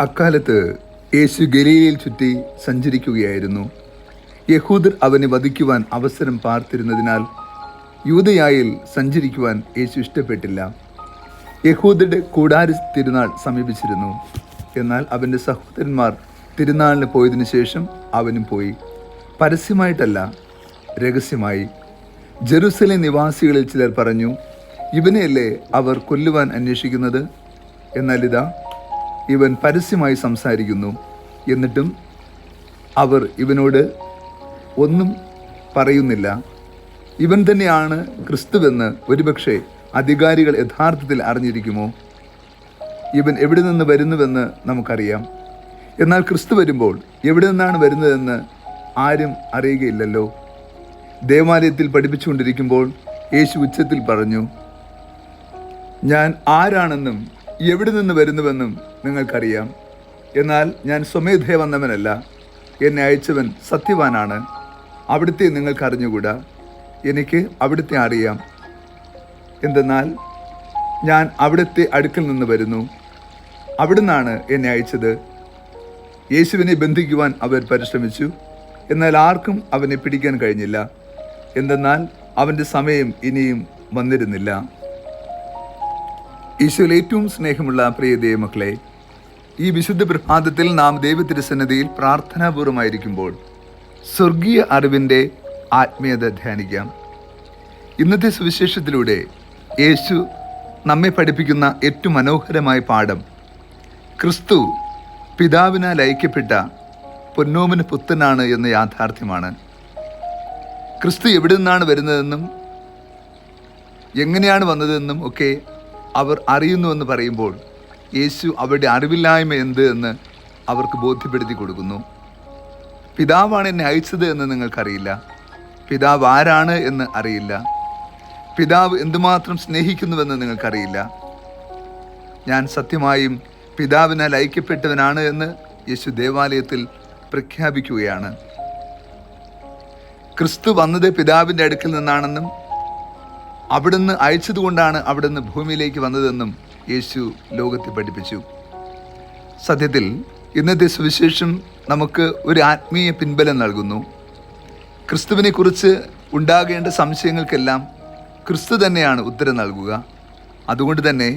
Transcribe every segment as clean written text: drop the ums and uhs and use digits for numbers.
അക്കാലത്ത് യേശു ഗലീലയിൽ ചുറ്റി സഞ്ചരിക്കുകയായിരുന്നു. യഹൂദർ അവനെ വധിക്കുവാൻ അവസരം പാർത്തിരുന്നതിനാൽ യൂദയായിൽ സഞ്ചരിക്കുവാൻ യേശു ഇഷ്ടപ്പെട്ടില്ല. യഹൂദരുടെ കൂടാര തിരുനാൾ സമീപിച്ചിരുന്നു. എന്നാൽ അവൻ്റെ സഹോദരന്മാർ തിരുനാളിന് പോയതിനു ശേഷം അവനും പോയി. പരസ്യമായിട്ടല്ല, രഹസ്യമായി. ജെറുസലേം നിവാസികളിൽ ചിലർ പറഞ്ഞു, ഇവനെയല്ലേ അവർ കൊല്ലുവാൻ അന്വേഷിക്കുന്നത്? എന്നാൽ ഇതാ, ഇവൻ പരസ്യമായി സംസാരിക്കുന്നു. എന്നിട്ടും അവർ ഇവനോട് ഒന്നും പറയുന്നില്ല. ഇവൻ തന്നെയാണ് ക്രിസ്തുവെന്ന് ഒരുപക്ഷെ അധികാരികൾ യഥാർത്ഥത്തിൽ അറിഞ്ഞിരിക്കുമോ? ഇവൻ എവിടെ നിന്ന് വരുന്നുവെന്ന് നമുക്കറിയാം. എന്നാൽ ക്രിസ്തു വരുമ്പോൾ എവിടെ നിന്നാണ് വരുന്നതെന്ന് ആരും അറിയുകയില്ലല്ലോ. ദേവാലയത്തിൽ പഠിപ്പിച്ചുകൊണ്ടിരിക്കുമ്പോൾ യേശു ഉച്ചത്തിൽ പറഞ്ഞു, ഞാൻ ആരാണെന്നും എവിടെ നിന്ന് വരുന്നുവെന്നും നിങ്ങൾക്കറിയാം. എന്നാൽ ഞാൻ സ്വമേധയ വന്നവനല്ല, എന്നെ അയച്ചവൻ സത്യവാനാണ്. അവിടുത്തെ നിങ്ങൾക്ക് അറിഞ്ഞുകൂടാ, എനിക്ക് അവിടുത്തെ അറിയാം. എന്തെന്നാൽ ഞാൻ അവിടുത്തെ അടുക്കൽ നിന്ന് വരുന്നു, അവിടുന്നാണ് എന്നെ അയച്ചത്. യേശുവിനെ ബന്ധിക്കുവാൻ അവർ പരിശ്രമിച്ചു. എന്നാൽ ആർക്കും അവനെ പിടിക്കാൻ കഴിഞ്ഞില്ല. എന്തെന്നാൽ അവൻ്റെ സമയം ഇനിയും വന്നിരുന്നില്ല. ഈശോയിൽ ഏറ്റവും സ്നേഹമുള്ള പ്രിയ ദൈവമക്കളെ, ഈ വിശുദ്ധ പ്രഭാതത്തിൽ നാം ദൈവതിരുസന്നിധിയിൽ പ്രാർത്ഥനാപൂർവമായിരിക്കുമ്പോൾ സ്വർഗീയ അറിവിൻ്റെ ആത്മീയത ധ്യാനിക്കാം. ഇന്നത്തെ സുവിശേഷത്തിലൂടെ യേശു നമ്മെ പഠിപ്പിക്കുന്ന ഏറ്റവും മനോഹരമായ പാഠം ക്രിസ്തു പിതാവിനാൽ ഐക്യപ്പെട്ട പൊന്നോമന പുത്രനാണ് എന്ന യാഥാർത്ഥ്യമാണ്. ക്രിസ്തു എവിടെ നിന്നാണ് വരുന്നതെന്നും എങ്ങനെയാണ് വന്നതെന്നും ഒക്കെ അവർ അറിയുന്നുവെന്ന് പറയുമ്പോൾ യേശു അവരുടെ അറിവില്ലായ്മ എന്ത് എന്ന് അവർക്ക് ബോധ്യപ്പെടുത്തി കൊടുക്കുന്നു. പിതാവാണ് എന്നെ അയച്ചത് എന്ന് നിങ്ങൾക്കറിയില്ല. പിതാവ് ആരാണ് എന്ന് അറിയില്ല. പിതാവ് എന്തുമാത്രം സ്നേഹിക്കുന്നുവെന്ന് നിങ്ങൾക്കറിയില്ല. ഞാൻ സത്യമായും പിതാവിനാൽ ഐക്യപ്പെട്ടവനാണ് എന്ന് യേശു ദേവാലയത്തിൽ പ്രഖ്യാപിക്കുകയാണ്. ക്രിസ്തു വന്നത് പിതാവിൻ്റെ അടുക്കൽ നിന്നാണെന്നും അവിടുന്ന് അയച്ചതുകൊണ്ടാണ് അവിടുന്ന് ഭൂമിയിലേക്ക് വന്നതെന്നും യേശു ലോകത്തെ പഠിപ്പിച്ചു. സത്യത്തിൽ ഇന്നത്തെ സുവിശേഷം നമുക്ക് ഒരു ആത്മീയ പിൻബലം നൽകുന്നു. ക്രിസ്തുവിനെക്കുറിച്ച് ഉണ്ടാകേണ്ട സംശയങ്ങൾക്കെല്ലാം ക്രിസ്തു തന്നെയാണ് ഉത്തരം നൽകുക. അതുകൊണ്ട് തന്നെ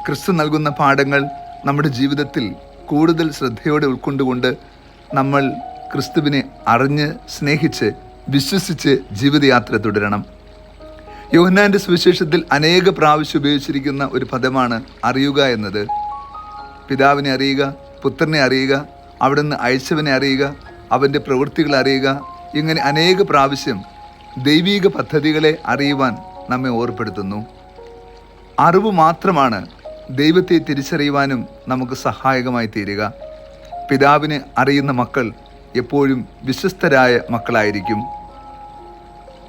ക്രിസ്തു നൽകുന്ന പാഠങ്ങൾ നമ്മുടെ ജീവിതത്തിൽ കൂടുതൽ ശ്രദ്ധയോടെ ഉൾക്കൊണ്ടുകൊണ്ട് നമ്മൾ ക്രിസ്തുവിനെ അറിഞ്ഞ് സ്നേഹിച്ച് വിശ്വസിച്ച് ജീവിതയാത്ര തുടരണം. യോഹന്നാൻ്റെ സുവിശേഷത്തിൽ അനേക പ്രാവശ്യം ഉപയോഗിച്ചിരിക്കുന്ന ഒരു പദമാണ് അറിയുക എന്നത്. പിതാവിനെ അറിയുക, പുത്രനെ അറിയുക, അവിടുന്ന് അയച്ചവനെ അറിയുക, അവൻ്റെ പ്രവൃത്തികൾ അറിയുക. ഇങ്ങനെ അനേക പ്രാവശ്യം ദൈവീക പദ്ധതികളെ അറിയുവാൻ നമ്മെ ഓർപ്പെടുത്തുന്നു. അറിവ് മാത്രമാണ് ദൈവത്തെ തിരിച്ചറിയുവാനും നമുക്ക് സഹായകമായി തീരുക. പിതാവിനെ അറിയുന്ന മക്കൾ എപ്പോഴും വിശ്വസ്തരായ മക്കളായിരിക്കും.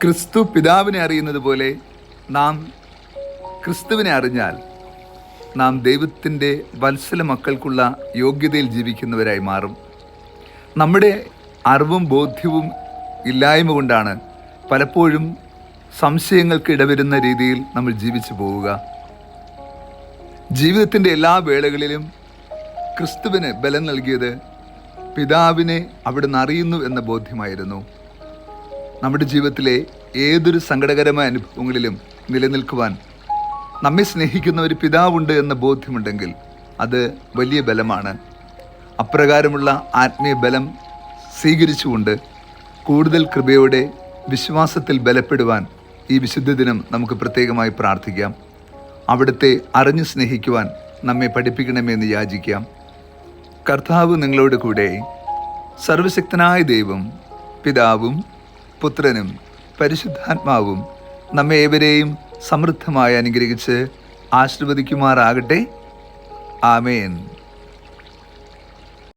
ക്രിസ്തു പിതാവിനെ അറിയുന്നത് പോലെ നാം ക്രിസ്തുവിനെ അറിഞ്ഞാൽ നാം ദൈവത്തിൻ്റെ വത്സല മക്കൾക്കുള്ള യോഗ്യതയിൽ ജീവിക്കുന്നവരായി മാറും. നമ്മുടെ അറിവും ബോധ്യവും ഇല്ലായ്മ കൊണ്ടാണ് പലപ്പോഴും സംശയങ്ങൾക്ക് ഇടവരുന്ന രീതിയിൽ നമ്മൾ ജീവിച്ചു പോവുക. ജീവിതത്തിൻ്റെ എല്ലാ വേളകളിലും ക്രിസ്തുവിന് ബലം നൽകിയത് പിതാവിനെ അവിടുന്ന് അറിയുന്നു എന്ന ബോധ്യമായിരുന്നു. നമ്മുടെ ജീവിതത്തിലെ ഏതൊരു സങ്കടകരമായ അനുഭവങ്ങളിലും നിലനിൽക്കുവാൻ നമ്മെ സ്നേഹിക്കുന്ന ഒരു പിതാവുണ്ട് എന്ന ബോധ്യമുണ്ടെങ്കിൽ അത് വലിയ ബലമാണ്. അപ്രകാരമുള്ള ആത്മീയ ബലം സ്വീകരിച്ചുകൊണ്ട് കൂടുതൽ കൃപയോടെ വിശ്വാസത്തിൽ ബലപ്പെടുവാൻ ഈ വിശുദ്ധ ദിനം നമുക്ക് പ്രത്യേകമായി പ്രാർത്ഥിക്കാം. അവിടുത്തെ അറിഞ്ഞു സ്നേഹിക്കുവാൻ നമ്മെ പഠിപ്പിക്കണമെന്ന് യാചിക്കാം. കർത്താവ് നിങ്ങളോട് കൂടെ. സർവശക്തനായ ദൈവം പിതാവും പുത്രനും പരിശുദ്ധാത്മാവും നമ്മെ ഏവരെയും സമൃദ്ധമായി അനുഗ്രഹിച്ച് ആശീർവദിക്കുമാറാകട്ടെ. ആമേൻ.